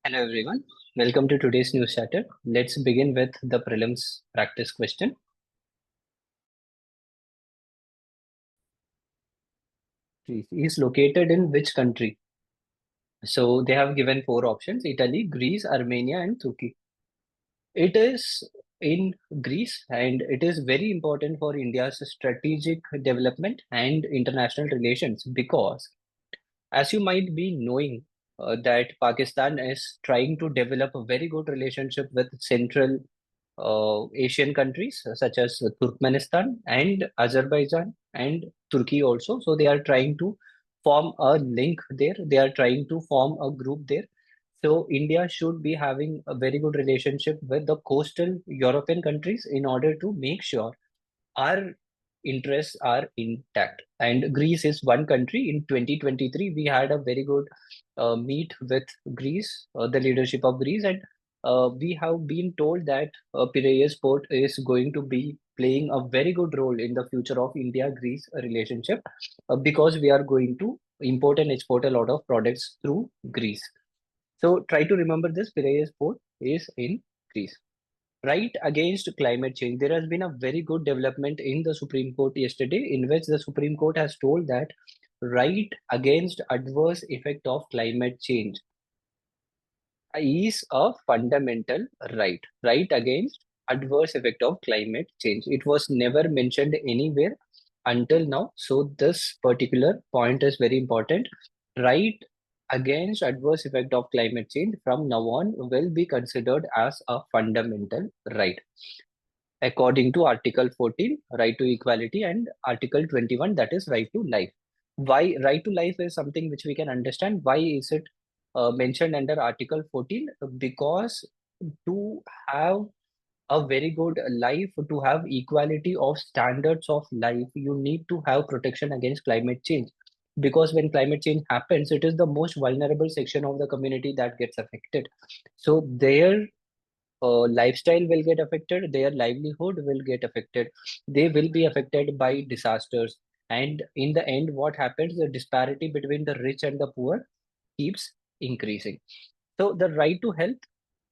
Hello everyone, welcome to today's news chatter. Let's begin with the prelims practice question. Greece is located in which country? So they have given four options: Italy, Greece, Armenia, and Turkey. It is in Greece and it is very important for India's strategic development and international relations because, as you might be knowing, that Pakistan is trying to develop a very good relationship with Central Asian countries such as Turkmenistan and Azerbaijan and Turkey also. So they are trying to form a link there. They are trying to form a group there. So India should be having a very good relationship with the coastal European countries in order to make sure our interests are intact. And Greece is one country. In 2023, we had a very good meet with Greece, the leadership of Greece, and we have been told that Piraeus port is going to be playing a very good role in the future of India-Greece relationship because we are going to import and export a lot of products through Greece. So try to remember this: Piraeus port is in Greece. Right against climate change. There has been a very good development in the Supreme Court yesterday, in which the Supreme Court has told that right against adverse effect of climate change is a fundamental right. Right against adverse effect of climate change. It was never mentioned anywhere until now. So this particular point is very important. Right against adverse effect of climate change from now on will be considered as a fundamental right according to Article 14, right to equality, and Article 21, that is right to life. Why right to life is something which we can understand. Why is it mentioned under Article 14? Because to have a very good life, to have equality of standards of life, you need to have protection against climate change. Because when climate change happens, it is the most vulnerable section of the community that gets affected. So their lifestyle will get affected, their livelihood will get affected, they will be affected by disasters. And in the end, what happens? The disparity between the rich and the poor keeps increasing. So, the right to health,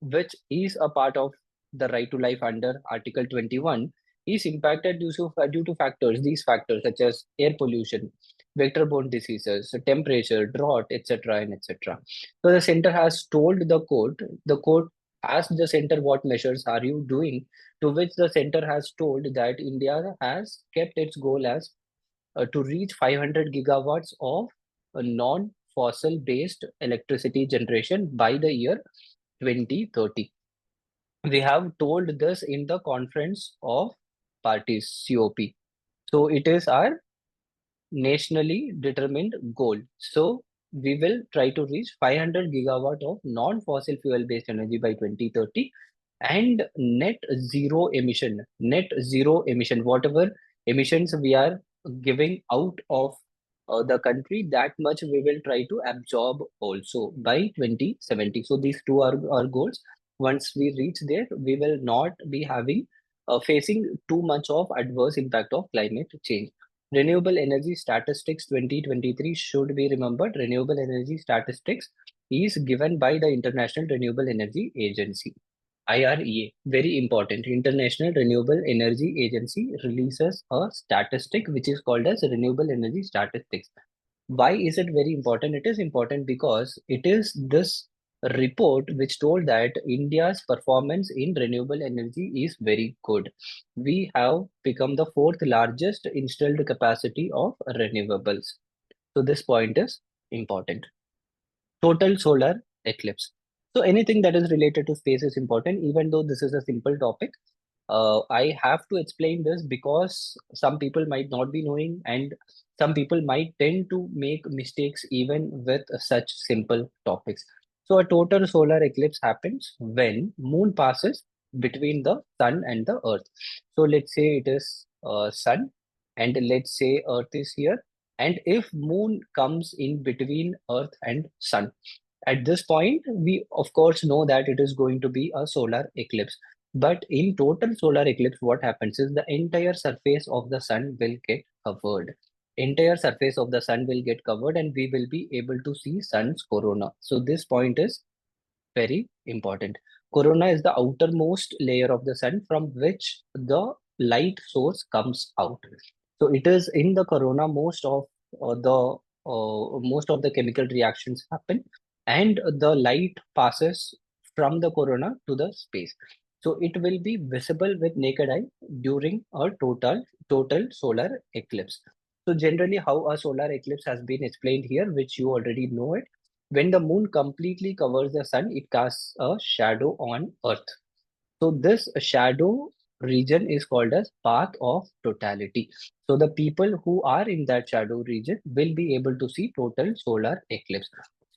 which is a part of the right to life under Article 21, is impacted due to factors, these factors such as air pollution, vector-borne diseases, temperature, drought, etc. and etc. So the center has told the court asked the center what measures are you doing, to which the center has told that India has kept its goal as to reach 500 gigawatts of non-fossil based electricity generation by the year 2030. We have told this in the conference of parties, COP. So it is our nationally determined goal. So we will try to reach 500 gigawatt of non-fossil fuel based energy by 2030 and net zero emission, whatever emissions we are giving out of the country, that much we will try to absorb also by 2070. So these two are our goals. Once we reach there, we will not be having facing too much of adverse impact of climate change. Renewable energy statistics 2023 should be remembered. Renewable energy statistics is given by the International Renewable Energy Agency. IREA, very important. International Renewable Energy Agency releases a statistic which is called as renewable energy statistics. Why is it very important? It is important because it is this report which told that India's performance in renewable energy is very good. We have become the fourth largest installed capacity of renewables. So this point is important. Total solar eclipse. So anything that is related to space is important, even though this is a simple topic. I have to explain this because some people might not be knowing, and some people might tend to make mistakes even with such simple topics. So a total solar eclipse happens when moon passes between the sun and the earth. So let's say it is sun, and let's say earth is here, and if moon comes in between earth and sun, at this point, we of course know that it is going to be a solar eclipse. But in total solar eclipse, what happens is the entire surface of the sun will get covered. Entire surface of the sun will get covered, and we will be able to see sun's corona. So this point is very important. Corona is the outermost layer of the sun from which the light source comes out. So it is in the corona most of the chemical reactions happen, and the light passes from the corona to the space. So it will be visible with naked eye during a total solar eclipse. So generally, how a solar eclipse has been explained here, which you already know it. When the moon completely covers the sun, it casts a shadow on Earth. So this shadow region is called as path of totality. So the people who are in that shadow region will be able to see total solar eclipse.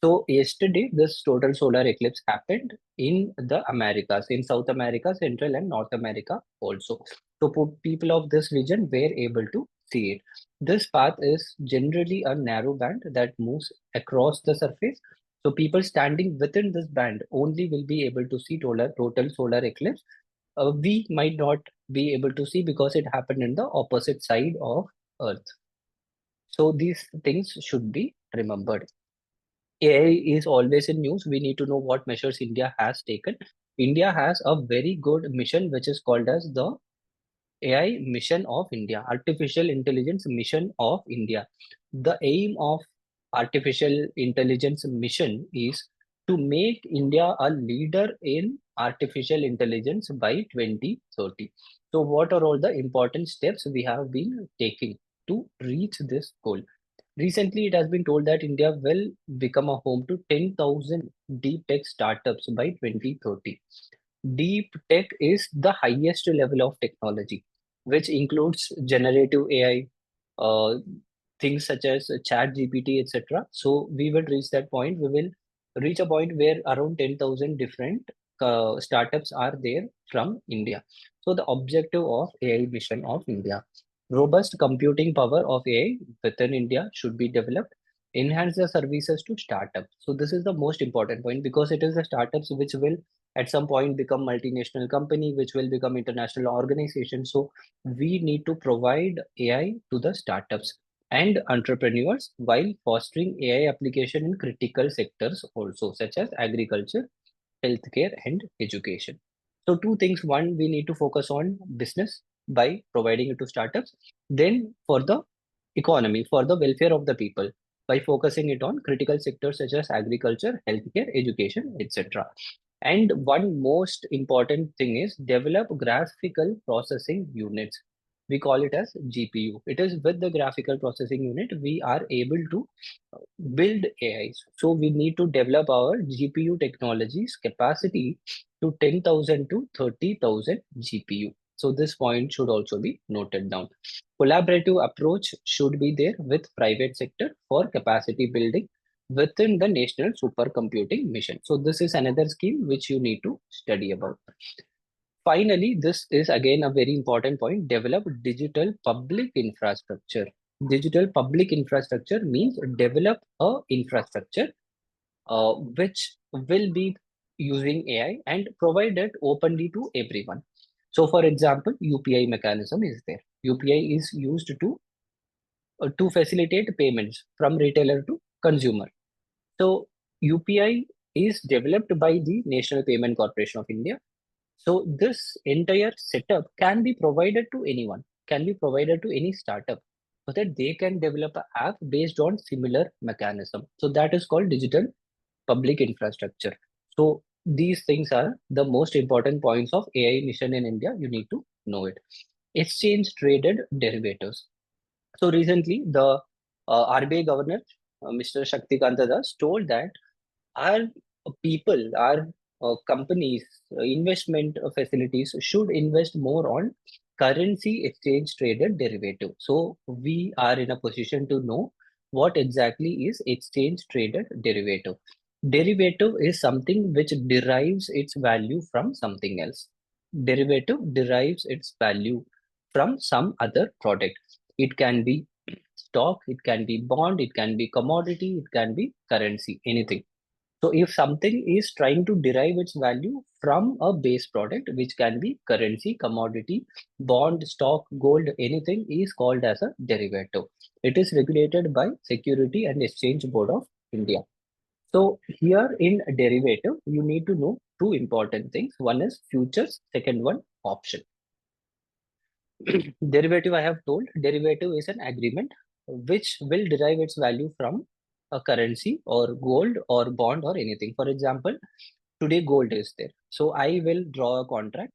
So yesterday, this total solar eclipse happened in the Americas, in South America, Central and North America also. So people of this region were able to see it. This path is generally a narrow band that moves across the surface. So people standing within this band only will be able to see total solar eclipse. We might not be able to see because it happened in the opposite side of Earth. So these things should be remembered. AI is always in news. We need to know what measures India has taken. India has a very good mission which is called as the AI Mission of India, Artificial Intelligence Mission of India. The aim of Artificial Intelligence Mission is to make India a leader in artificial intelligence by 2030. So, what are all the important steps we have been taking to reach this goal? Recently, it has been told that India will become a home to 10,000 deep tech startups by 2030. Deep tech is the highest level of technology, which includes generative AI, uh, things such as chat GPT, etc. So we will reach that point. We will reach a point where around 10,000 different startups are there from India. So the objective of AI mission of India, robust computing power of AI within India should be developed, enhance the services to startups. So this is the most important point because it is the startups which will at some point become multinational company, which will become international organization. So we need to provide AI to the startups and entrepreneurs while fostering AI application in critical sectors also, such as agriculture, healthcare, and education. So two things. One, we need to focus on business by providing it to startups. Then for the economy, for the welfare of the people, by focusing it on critical sectors such as agriculture, healthcare, education, etc. And one most important thing is develop graphical processing units. We call it as GPU. It is with the graphical processing unit we are able to build AIs. So we need to develop our GPU technologies capacity to 10,000 to 30,000 GPU. So this point should also be noted down. Collaborative approach should be there with private sector for capacity building within the national supercomputing mission. So this is another scheme which you need to study about. Finally, this is again a very important point, develop digital public infrastructure. Digital public infrastructure means develop a infrastructure which will be using AI and provide it openly to everyone. So for example, UPI mechanism is there. UPI is used to facilitate payments from retailer to consumer. So UPI is developed by the National Payment Corporation of India. So this entire setup can be provided to anyone, can be provided to any startup so that they can develop an app based on similar mechanism. So that is called digital public infrastructure. So these things are the most important points of AI mission in India. You need to know it. Exchange traded derivatives. So recently, the RBI governor, Mr. Shaktikanta Das, told that our our companies, investment facilities should invest more on currency exchange traded derivative. So we are in a position to know what exactly is exchange traded derivative. Derivative is something which derives its value from something else. Derivative derives its value from some other product. It can be stock, it can be bond, it can be commodity, it can be currency, anything. So if something is trying to derive its value from a base product, which can be currency, commodity, bond, stock, gold, anything is called as a derivative. It is regulated by Security and Exchange Board of India. So here in derivative, you need to know two important things. One is futures, second one option. Derivative, I have told, derivative is an agreement which will derive its value from a currency or gold or bond or anything. For example, today gold is there. So I will draw a contract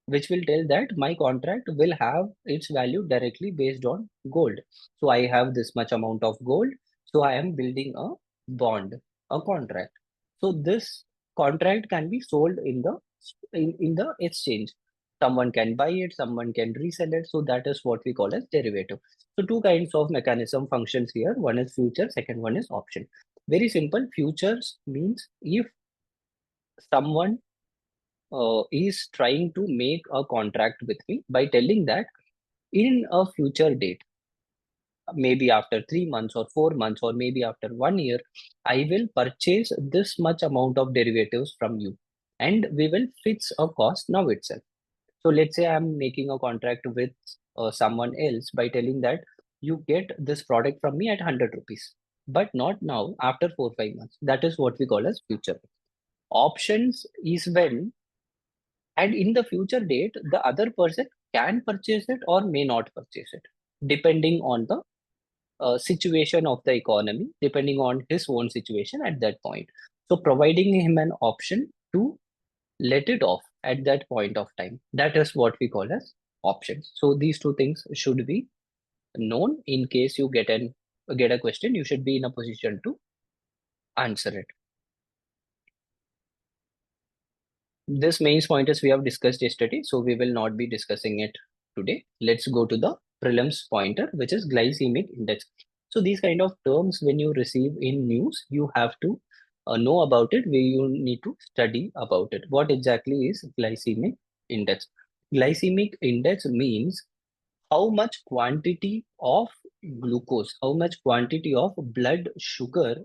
which will tell that my contract will have its value directly based on gold. So I have this much amount of gold. So I am building a bond, a contract. So this contract can be sold in the exchange. Someone can buy it, someone can resell it. So that is what we call as derivative. So two kinds of mechanism functions here. One is future, second one is option. Very simple. Futures means if someone is trying to make a contract with me by telling that in a future date, maybe after 3 months or 4 months, or maybe after 1 year, I will purchase this much amount of derivatives from you and we will fix a cost now itself. So let's say I'm making a contract with someone else by telling that you get this product from me at 100 rupees, but not now, after 4 5 months. That is what we call as future. Options is when, and in the future date, the other person can purchase it or may not purchase it, depending on the situation of the economy, depending on his own situation at that point. So providing him an option to let it off at that point of time, that is what we call as options. So these two things should be known. In case you get a question, you should be in a position to answer it. This main pointers we have discussed yesterday, so we will not be discussing it today. Let's go to the prelims pointer, which is glycemic index. So these kind of terms, when you receive in news, you have to know about it, where you need to study about it. What exactly is glycemic index? Glycemic index means how much quantity of glucose, how much quantity of blood sugar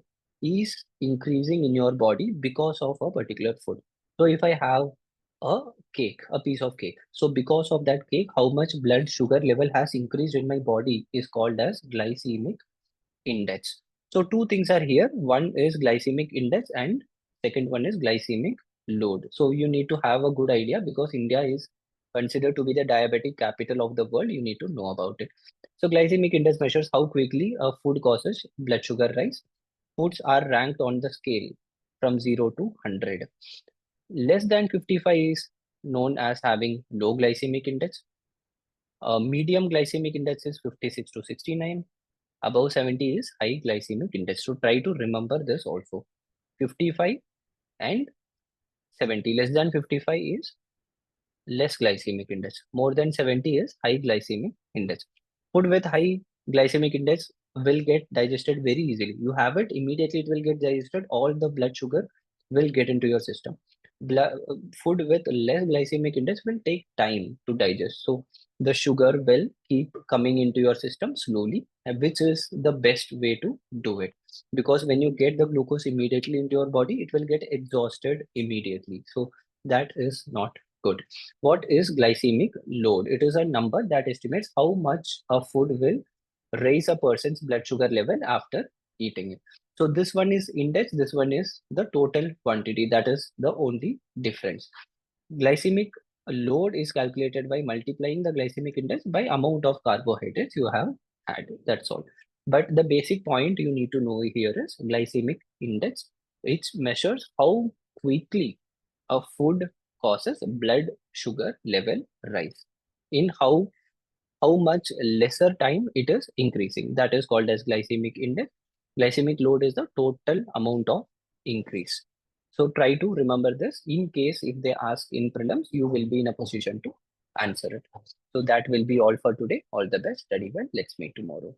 is increasing in your body because of a particular food. So if I have a cake, a piece of cake, so because of that cake, how much blood sugar level has increased in my body is called as glycemic index. So two things are here. One is glycemic index and second one is glycemic load. So you need to have a good idea because India is considered to be the diabetic capital of the world. You need to know about it. So glycemic index measures how quickly a food causes blood sugar rise. Foods are ranked on the scale from 0 to 100. Less than 55 is known as having low glycemic index. Medium glycemic index is 56 to 69. Above 70 is high glycemic index. So try to remember this also. 55 and 70. Less than 55 is less glycemic index. More than 70 is high glycemic index. Food with high glycemic index will get digested very easily. You have it, immediately it will get digested. All the blood sugar will get into your system. Food with less glycemic index will take time to digest. So the sugar will keep coming into your system slowly, which is the best way to do it. Because when you get the glucose immediately into your body, it will get exhausted immediately. So that is not good. What is glycemic load? It is a number that estimates how much a food will raise a person's blood sugar level after eating it. So this one is index, this one is the total quantity. That is the only difference. Glycemic load is calculated by multiplying the glycemic index by amount of carbohydrates you have had. That's all. But the basic point you need to know here is glycemic index. It measures how quickly a food causes blood sugar level rise. In how much lesser time it is increasing. That is called as glycemic index. Glycemic load is the total amount of increase. So try to remember this. In case if they ask in prelims, you will be in a position to answer it. So that will be all for today. All the best. Study well. Let's meet tomorrow.